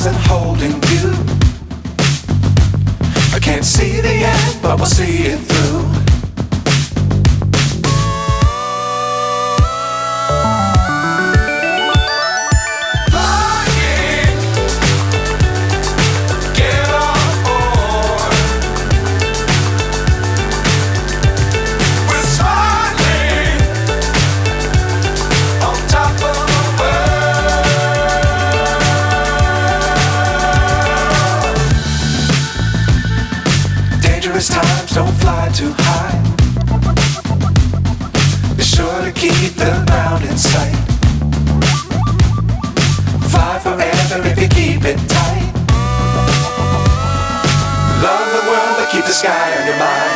stars and holding you. I can't see the end, but we'll see it through. Times don't fly too high. Be sure to keep the ground in sight. Fly forever if you keep it tight. Love the world but keep the sky on your mind.